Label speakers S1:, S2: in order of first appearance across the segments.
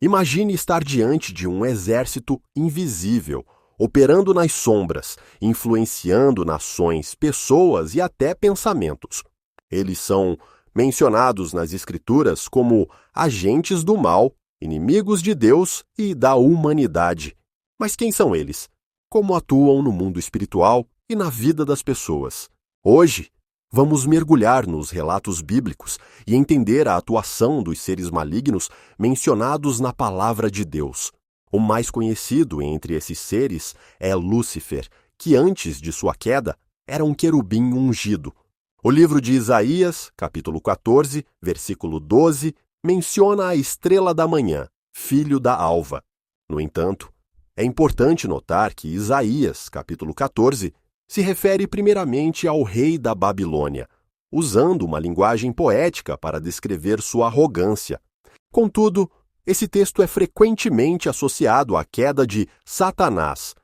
S1: Imagine estar diante de um exército invisível, operando nas sombras, influenciando nações, pessoas e até pensamentos. Eles são mencionados nas Escrituras como agentes do mal, inimigos de Deus e da humanidade. Mas quem são eles? Como atuam no mundo espiritual e na vida das pessoas? Hoje, vamos mergulhar nos relatos bíblicos e entender a atuação dos seres malignos mencionados na Palavra de Deus. O mais conhecido entre esses seres é Lúcifer, que antes de sua queda era um querubim ungido. O livro de Isaías, capítulo 14, versículo 12, menciona a estrela da manhã, filho da alva. No entanto, é importante notar que Isaías, capítulo 14, se refere primeiramente ao rei da Babilônia, usando uma linguagem poética para descrever sua arrogância. Contudo, esse texto é frequentemente associado à queda de Satanás,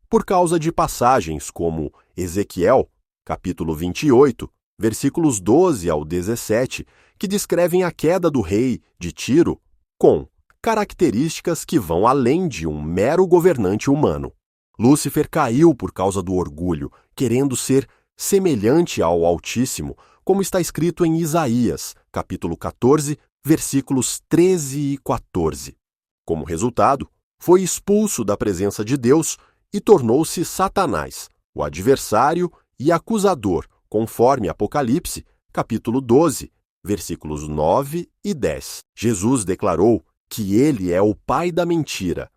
S1: por causa de passagens como Ezequiel, capítulo 28, versículos 12 ao 17, que descrevem a queda do rei de Tiro com características que vão além de um mero governante humano. Lúcifer caiu por causa do orgulho, querendo ser semelhante ao Altíssimo, como está escrito em Isaías, capítulo 14, versículos 13 e 14. Como resultado, foi expulso da presença de Deus e tornou-se Satanás, o adversário e acusador, conforme Apocalipse, capítulo 12, versículos 9 e 10. Jesus declarou que ele é o pai da mentira,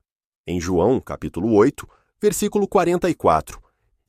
S1: em João, capítulo 8, versículo 44,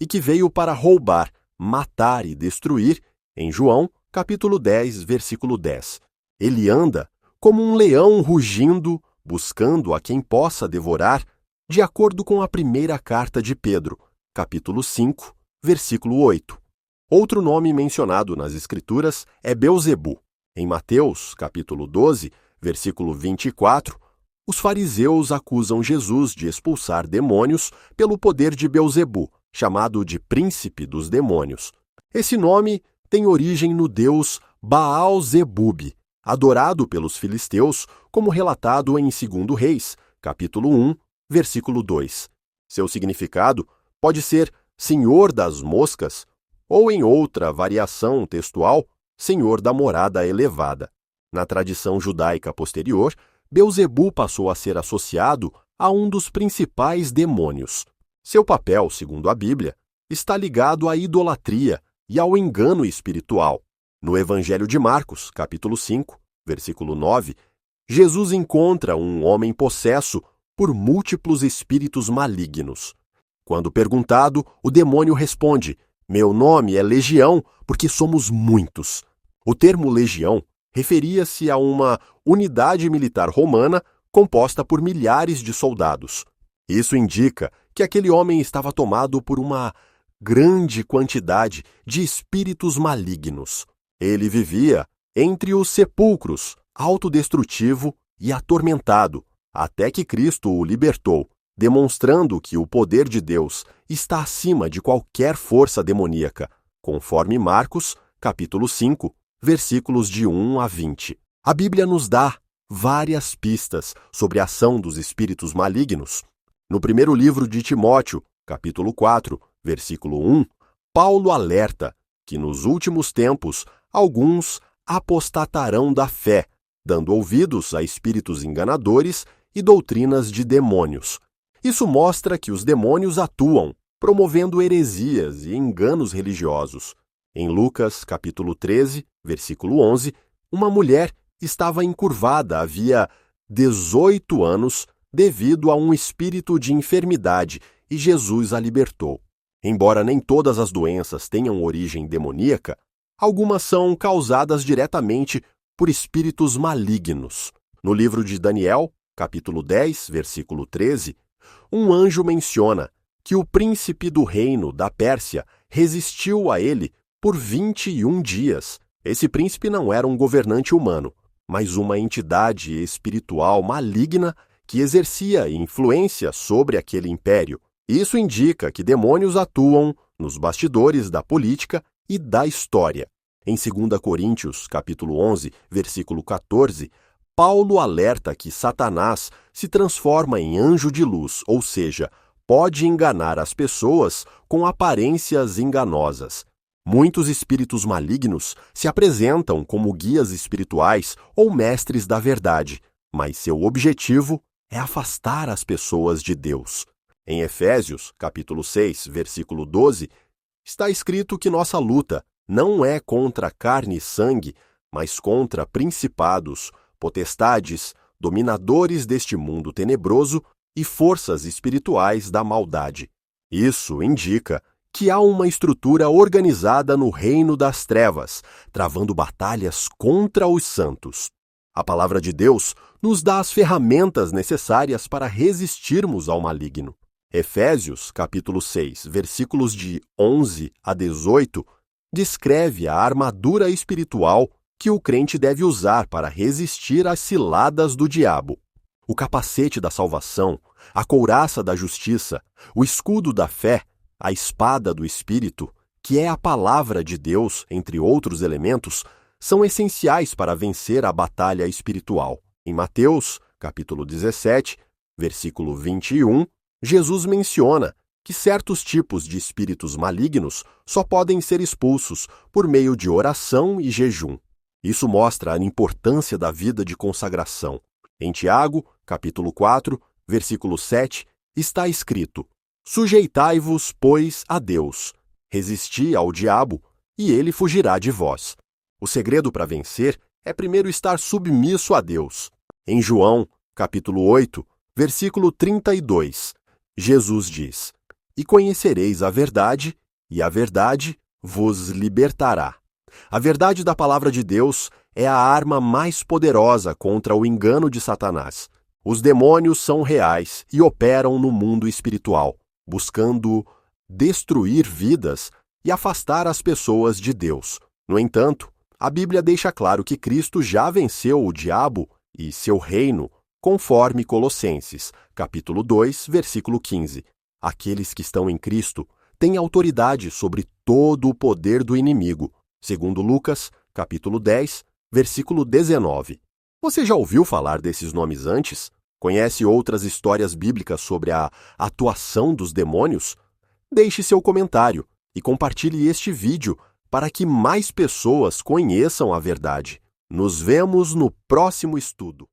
S1: e que veio para roubar, matar e destruir, em João, capítulo 10, versículo 10. Ele anda como um leão rugindo, buscando a quem possa devorar, de acordo com a primeira carta de Pedro, capítulo 5, versículo 8. Outro nome mencionado nas Escrituras é Beelzebu. Em Mateus, capítulo 12, versículo 24, os fariseus acusam Jesus de expulsar demônios pelo poder de Beelzebu, chamado de príncipe dos demônios. Esse nome tem origem no deus Baal-zebub, adorado pelos filisteus, como relatado em 2 Reis, capítulo 1, versículo 2. Seu significado pode ser Senhor das Moscas, ou em outra variação textual, Senhor da Morada Elevada. Na tradição judaica posterior, Beelzebu passou a ser associado a um dos principais demônios. Seu papel, segundo a Bíblia, está ligado à idolatria e ao engano espiritual. No Evangelho de Marcos, capítulo 5, versículo 9, Jesus encontra um homem possesso por múltiplos espíritos malignos. Quando perguntado, o demônio responde: "Meu nome é Legião, porque somos muitos." O termo legião referia-se a uma unidade militar romana composta por milhares de soldados. Isso indica que aquele homem estava tomado por uma grande quantidade de espíritos malignos. Ele vivia entre os sepulcros, autodestrutivo e atormentado, até que Cristo o libertou, demonstrando que o poder de Deus está acima de qualquer força demoníaca, conforme Marcos, capítulo 5, versículos de 1 a 20. A Bíblia nos dá várias pistas sobre a ação dos espíritos malignos. No primeiro livro de Timóteo, capítulo 4, versículo 1, Paulo alerta que nos últimos tempos alguns apostatarão da fé, dando ouvidos a espíritos enganadores e doutrinas de demônios. Isso mostra que os demônios atuam, promovendo heresias e enganos religiosos. Em Lucas, capítulo 13, versículo 11, uma mulher estava encurvada havia 18 anos devido a um espírito de enfermidade e Jesus a libertou. Embora nem todas as doenças tenham origem demoníaca, algumas são causadas diretamente por espíritos malignos. No livro de Daniel, capítulo 10, versículo 13, um anjo menciona que o príncipe do reino da Pérsia resistiu a ele por 21 dias. Esse príncipe não era um governante humano, mas uma entidade espiritual maligna que exercia influência sobre aquele império. Isso indica que demônios atuam nos bastidores da política e da história. Em 2 Coríntios, capítulo 11, versículo 14, Paulo alerta que Satanás se transforma em anjo de luz, ou seja, pode enganar as pessoas com aparências enganosas. Muitos espíritos malignos se apresentam como guias espirituais ou mestres da verdade, mas seu objetivo é afastar as pessoas de Deus. Em Efésios, capítulo 6, versículo 12, está escrito que nossa luta não é contra carne e sangue, mas contra principados, potestades, dominadores deste mundo tenebroso e forças espirituais da maldade. Isso indica que há uma estrutura organizada no reino das trevas, travando batalhas contra os santos. A palavra de Deus nos dá as ferramentas necessárias para resistirmos ao maligno. Efésios, capítulo 6, versículos de 11 a 18, descreve a armadura espiritual que o crente deve usar para resistir às ciladas do diabo. O capacete da salvação, a couraça da justiça, o escudo da fé, a espada do Espírito, que é a palavra de Deus, entre outros elementos, são essenciais para vencer a batalha espiritual. Em Mateus, capítulo 17, versículo 21, Jesus menciona que certos tipos de espíritos malignos só podem ser expulsos por meio de oração e jejum. Isso mostra a importância da vida de consagração. Em Tiago, capítulo 4, versículo 7, está escrito: Sujeitai-vos, pois, a Deus, resisti ao diabo, e ele fugirá de vós. O segredo para vencer é primeiro estar submisso a Deus. Em João, capítulo 8, versículo 32, Jesus diz: E conhecereis a verdade, e a verdade vos libertará. A verdade da palavra de Deus é a arma mais poderosa contra o engano de Satanás. Os demônios são reais e operam no mundo espiritual, buscando destruir vidas e afastar as pessoas de Deus. No entanto, a Bíblia deixa claro que Cristo já venceu o diabo e seu reino, conforme Colossenses, capítulo 2, versículo 15. Aqueles que estão em Cristo têm autoridade sobre todo o poder do inimigo, segundo Lucas, capítulo 10, versículo 19. Você já ouviu falar desses nomes antes? Conhece outras histórias bíblicas sobre a atuação dos demônios? Deixe seu comentário e compartilhe este vídeo para que mais pessoas conheçam a verdade. Nos vemos no próximo estudo.